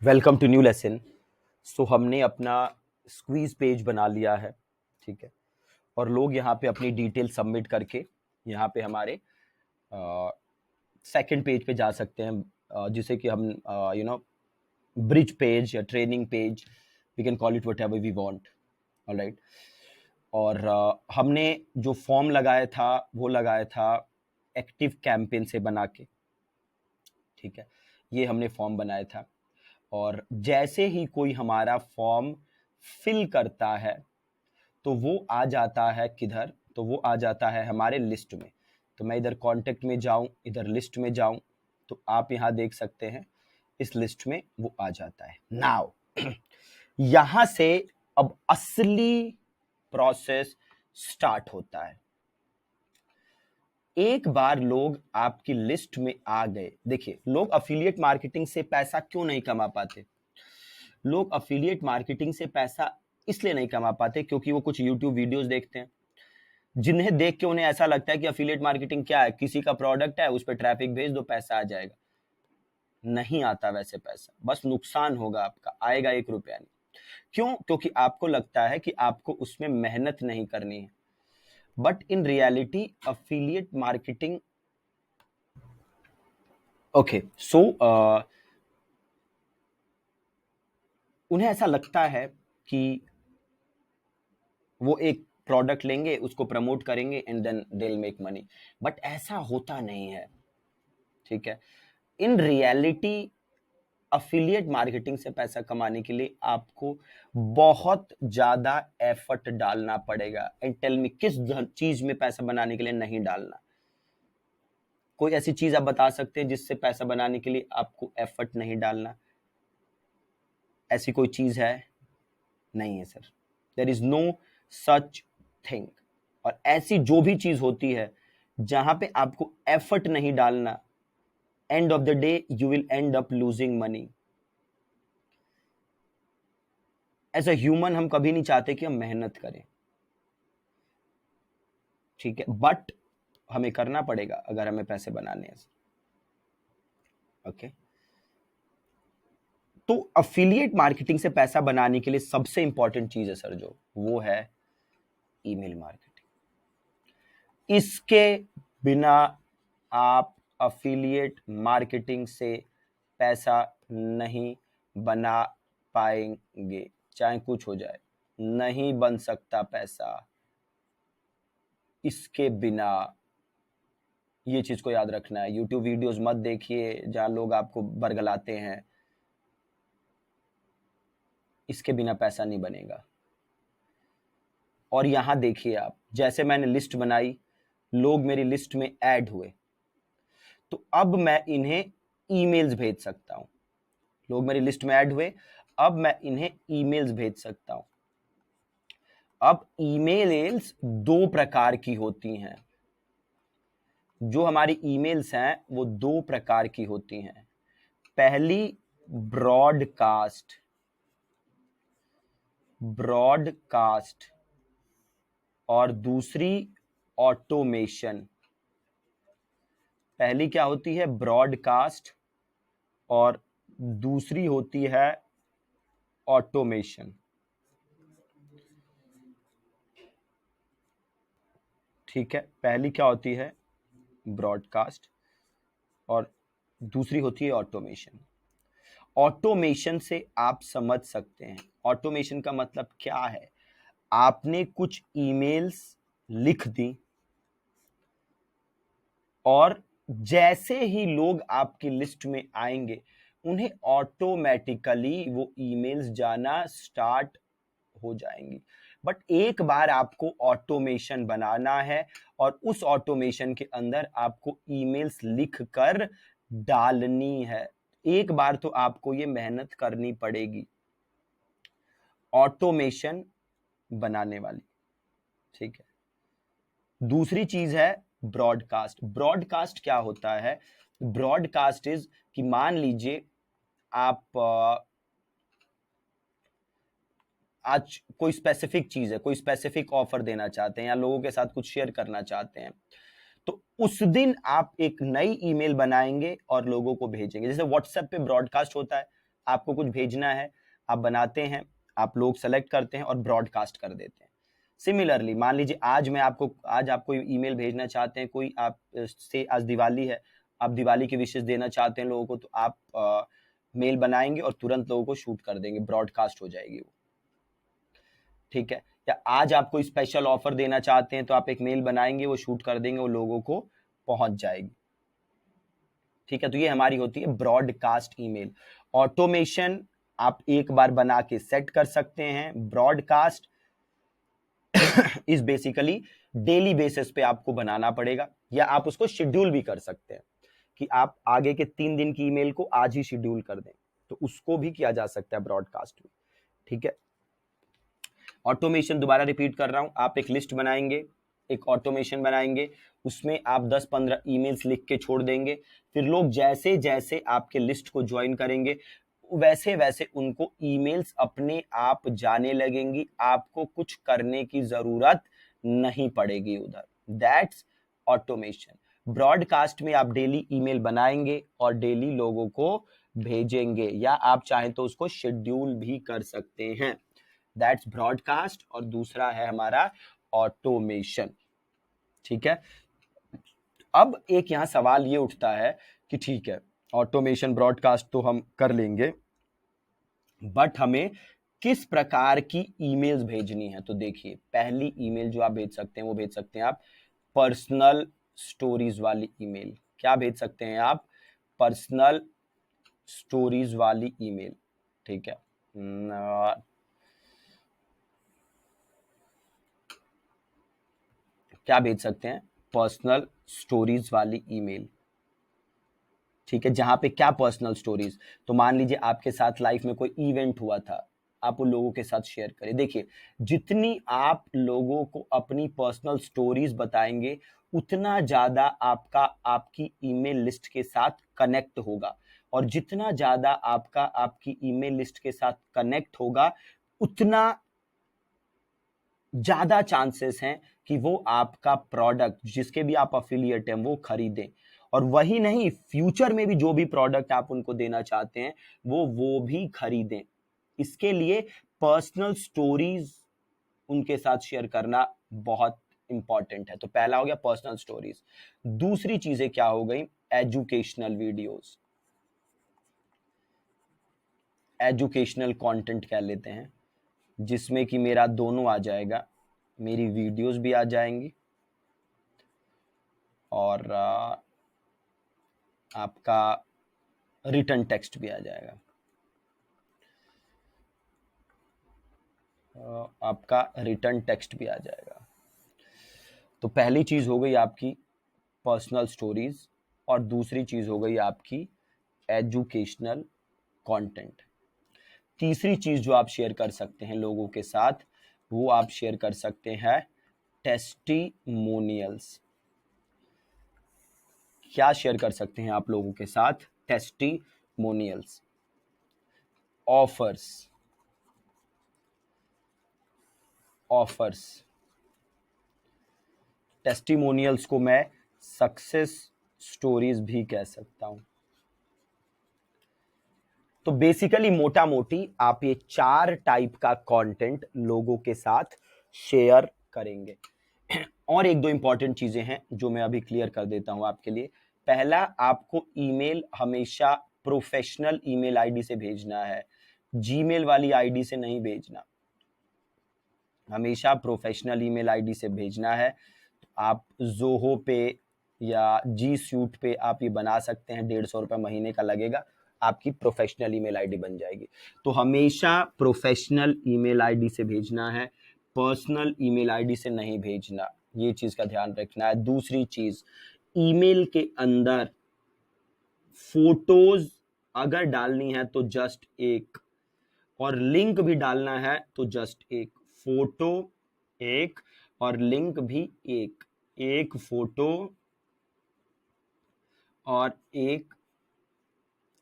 Welcome to new lesson. So हमने अपना squeeze page बना लिया है, ठीक है। और लोग यहाँ पे अपनी डिटेल सबमिट करके यहाँ पे हमारे सेकंड पेज पे जा सकते हैं, जिसे कि हम ब्रिज पेज या training page, we can call it whatever we want. Alright. और हमने जो फॉर्म लगाया था वो लगाया था एक्टिव कैंपेन से बना के, ठीक है। ये हमने फॉर्म बनाया था और जैसे ही कोई हमारा फॉर्म फिल करता है तो वो आ जाता है किधर, तो वो आ जाता है हमारे लिस्ट में। तो मैं इधर कांटेक्ट में जाऊं, इधर लिस्ट में जाऊं, तो आप यहां देख सकते हैं इस लिस्ट में वो आ जाता है। नाउ यहां से अब असली प्रोसेस स्टार्ट होता है। एक बार लोग आपकी लिस्ट में आ गए, देखिए लोग अफिलिएट मार्केटिंग से पैसा क्यों नहीं कमा पाते। लोग अफिलिएट मार्केटिंग से पैसा इसलिए नहीं कमा पाते क्योंकि वो कुछ यूट्यूब वीडियोस देखते हैं, जिन्हें देख के उन्हें ऐसा लगता है कि अफिलिएट मार्केटिंग क्या है, किसी का प्रोडक्ट है उस पर ट्रैफिक भेज दो पैसा आ जाएगा। नहीं आता वैसे पैसा, बस नुकसान होगा आपका, आएगा 1 रुपया नहीं। क्यों? क्योंकि आपको लगता है कि आपको उसमें मेहनत नहीं करनी है, but in reality affiliate marketing, okay so उन्हें ऐसा लगता है कि वो एक प्रोडक्ट लेंगे, उसको प्रमोट करेंगे and then they will make money, but ऐसा होता नहीं है, ठीक है। इन रियलिटी अफिलिएट मार्केटिंग से पैसा कमाने के लिए आपको बहुत ज्यादा एफर्ट डालना पड़ेगा। एंड टेल मी, किस चीज में पैसा बनाने के लिए नहीं डालना? कोई ऐसी चीज आप बता सकते हैं जिससे पैसा बनाने के लिए आपको एफर्ट नहीं डालना? ऐसी कोई चीज है? नहीं है sir, there is no such thing. और ऐसी जो भी चीज होती है जहां पे आपको एफर्ट नहीं डालना, end of the day you will end up losing money. As a human हम कभी नहीं चाहते कि हम मेहनत करें, ठीक है, बट हमें करना पड़ेगा अगर हमें पैसे बनाने हैं, ओके। तो अफिलिएट मार्केटिंग से पैसा बनाने के लिए सबसे इंपॉर्टेंट चीज है सर, जो वो है ईमेल मार्केटिंग। इसके बिना आप अफिलिएट मार्केटिंग से पैसा नहीं बना पाएंगे, चाहे कुछ हो जाए, नहीं बन सकता पैसा इसके बिना। ये चीज को याद रखना है। यूट्यूब वीडियोस मत देखिए जहां लोग आपको बरगलाते हैं, इसके बिना पैसा नहीं बनेगा। और यहां देखिए आप, जैसे मैंने लिस्ट बनाई, लोग मेरी लिस्ट में ऐड हुए, तो अब मैं इन्हें ईमेल्स भेज सकता हूं। लोग मेरी लिस्ट में ऐड हुए, अब मैं इन्हें ईमेल्स भेज सकता हूं। अब ईमेल्स 2 प्रकार की होती हैं। जो हमारी ईमेल्स हैं वो 2 प्रकार की होती हैं। पहली ब्रॉडकास्ट, ब्रॉडकास्ट, और दूसरी ऑटोमेशन। पहली क्या होती है? ब्रॉडकास्ट, और दूसरी होती है ऑटोमेशन, ठीक है। पहली क्या होती है? ब्रॉडकास्ट, और दूसरी होती है ऑटोमेशन। ऑटोमेशन से आप समझ सकते हैं, ऑटोमेशन का मतलब क्या है। आपने कुछ ईमेल्स लिख दी और जैसे ही लोग आपकी लिस्ट में आएंगे उन्हें ऑटोमेटिकली वो ईमेल्स जाना स्टार्ट हो जाएंगी। बट एक बार आपको ऑटोमेशन बनाना है और उस ऑटोमेशन के अंदर आपको ईमेल्स लिख कर डालनी है। एक बार तो आपको ये मेहनत करनी पड़ेगी ऑटोमेशन बनाने वाली, ठीक है। दूसरी चीज है ब्रॉडकास्ट। ब्रॉडकास्ट क्या होता है? ब्रॉडकास्ट इज कि मान लीजिए आप आज कोई स्पेसिफिक चीज है, कोई स्पेसिफिक ऑफर देना चाहते हैं या लोगों के साथ कुछ शेयर करना चाहते हैं, तो उस दिन आप एक नई ईमेल बनाएंगे और लोगों को भेजेंगे। जैसे व्हाट्सएप पे ब्रॉडकास्ट होता है, आपको कुछ भेजना है, आप बनाते हैं, आप लोग सेलेक्ट करते हैं और ब्रॉडकास्ट कर देते हैं। सिमिलरली मान लीजिए आज आपको ईमेल भेजना चाहते हैं, कोई आप से आज दिवाली है, आप दिवाली की विशेष देना चाहते हैं लोगों को, तो आप मेल बनाएंगे और तुरंत लोगों को शूट कर देंगे, ब्रॉडकास्ट हो जाएगी वो, ठीक है। या आज आप कोई स्पेशल ऑफर देना चाहते हैं तो आप एक मेल बनाएंगे, वो शूट कर देंगे, वो लोगों को पहुंच जाएगी, ठीक है। तो ये हमारी होती है ब्रॉडकास्ट ईमेल। ऑटोमेशन आप एक बार बना के सेट कर सकते हैं। ब्रॉडकास्ट इस बेसिकली डेली बेसिस पे आपको बनाना पड़ेगा, या आप उसको शेड्यूल भी कर सकते हैं कि आप आगे के 3 दिन की ईमेल को आज ही शेड्यूल कर दें, तो उसको भी किया जा सकता है ब्रॉडकास्ट में, ठीक है। ऑटोमेशन दोबारा रिपीट कर रहा हूं, आप एक लिस्ट बनाएंगे, एक ऑटोमेशन बनाएंगे, उसमें आप 10-15 ईमेल्स लिख के छोड़ देंगे, फिर लोग जैसे जैसे आपके लिस्ट को ज्वाइन करेंगे वैसे वैसे उनको ईमेल्स अपने आप जाने लगेंगी, आपको कुछ करने की जरूरत नहीं पड़ेगी उधर। That's automation. ब्रॉडकास्ट में आप डेली ईमेल बनाएंगे और डेली लोगों को भेजेंगे, या आप चाहें तो उसको शेड्यूल भी कर सकते हैं। दैट्स ब्रॉडकास्ट, और दूसरा है हमारा ऑटोमेशन, ठीक है। अब एक यहां सवाल ये उठता है कि ठीक है, ऑटोमेशन ब्रॉडकास्ट तो हम कर लेंगे, बट हमें किस प्रकार की ईमेल्स भेजनी है। तो देखिए, पहली ईमेल जो आप भेज सकते हैं वो भेज सकते हैं आप पर्सनल स्टोरीज वाली ईमेल। क्या भेज सकते हैं आप? पर्सनल स्टोरीज वाली ईमेल, ठीक है। क्या भेज सकते हैं? पर्सनल स्टोरीज वाली ईमेल, ठीक है। जहां पे क्या पर्सनल स्टोरीज, तो मान लीजिए आपके साथ लाइफ में कोई इवेंट हुआ था, आप उन लोगों के साथ शेयर करें। देखिए, जितनी आप लोगों को अपनी पर्सनल स्टोरीज बताएंगे उतना ज्यादा आपकी ईमेल लिस्ट के साथ कनेक्ट होगा, और जितना ज्यादा आपकी ईमेल लिस्ट के साथ कनेक्ट होगा उतना ज्यादा चांसेस हैं कि वो आपका प्रोडक्ट, जिसके भी आप अफिलिएट हैं, वो खरीदें। और वही नहीं, फ्यूचर में भी जो भी प्रोडक्ट आप उनको देना चाहते हैं वो भी खरीदें। इसके लिए पर्सनल स्टोरीज उनके साथ शेयर करना बहुत इंपॉर्टेंट है। तो पहला हो गया पर्सनल स्टोरीज। दूसरी चीजें क्या हो गई? एजुकेशनल वीडियोस, एजुकेशनल कंटेंट कह लेते हैं, जिसमें कि मेरा दोनों आ जाएगा, मेरी वीडियोस भी आ जाएंगी और आपका रिटर्न टेक्स्ट भी आ जाएगा। आपका रिटर्न टेक्स्ट भी आ जाएगा। तो पहली चीज हो गई आपकी पर्सनल स्टोरीज, और दूसरी चीज हो गई आपकी एजुकेशनल कंटेंट। तीसरी चीज जो आप शेयर कर सकते हैं लोगों के साथ, वो आप शेयर कर सकते हैं टेस्टिमोनियल्स। क्या शेयर कर सकते हैं आप लोगों के साथ? Testimonials, offers, offers. टेस्टिमोनियल्स को मैं सक्सेस स्टोरीज भी कह सकता हूं। तो बेसिकली मोटा मोटी आप ये 4 टाइप का कंटेंट लोगों के साथ शेयर करेंगे। और एक दो इंपॉर्टेंट चीजें हैं जो मैं अभी क्लियर कर देता हूं आपके लिए। पहला, आपको ईमेल हमेशा प्रोफेशनल ईमेल आईडी से भेजना है, जीमेल वाली आईडी से नहीं भेजना, हमेशा प्रोफेशनल ईमेल आईडी से भेजना है। आप जोहो पे या जी सूट पे आप ये बना सकते हैं, 150 रुपये महीने का लगेगा, आपकी प्रोफेशनल ईमेल आईडी बन जाएगी। तो हमेशा प्रोफेशनल ईमेल आईडी से भेजना है, पर्सनल ईमेल आईडी से नहीं भेजना, ये चीज का ध्यान रखना है। दूसरी चीज, ईमेल के अंदर फोटोज अगर डालनी है तो जस्ट एक, और लिंक भी डालना है तो जस्ट एक। फोटो एक और लिंक भी एक, एक फोटो और एक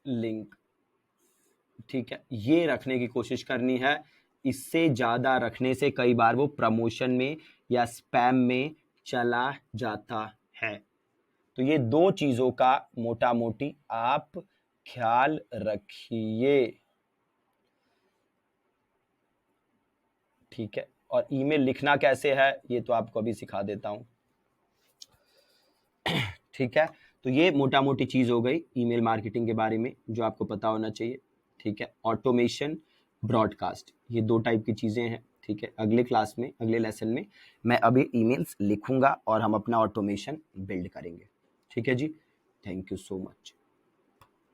लिंक, ठीक है। ये रखने की कोशिश करनी है। इससे ज्यादा रखने से कई बार वो प्रमोशन में या स्पैम में चला जाता है। तो ये दो चीजों का मोटा मोटी आप ख्याल रखिए। ठीक है, और ईमेल लिखना कैसे है ये तो आपको अभी सिखा देता हूँ। ठीक है, तो ये मोटा मोटी चीज़ हो गई ईमेल मार्केटिंग के बारे में जो आपको पता होना चाहिए। ठीक है, ऑटोमेशन, ब्रॉडकास्ट, ये 2 टाइप की चीज़ें हैं। ठीक है, अगले क्लास में, अगले लेसन में मैं अभी ईमेल्स लिखूंगा और हम अपना ऑटोमेशन बिल्ड करेंगे। ठीक है जी, थैंक यू सो मच।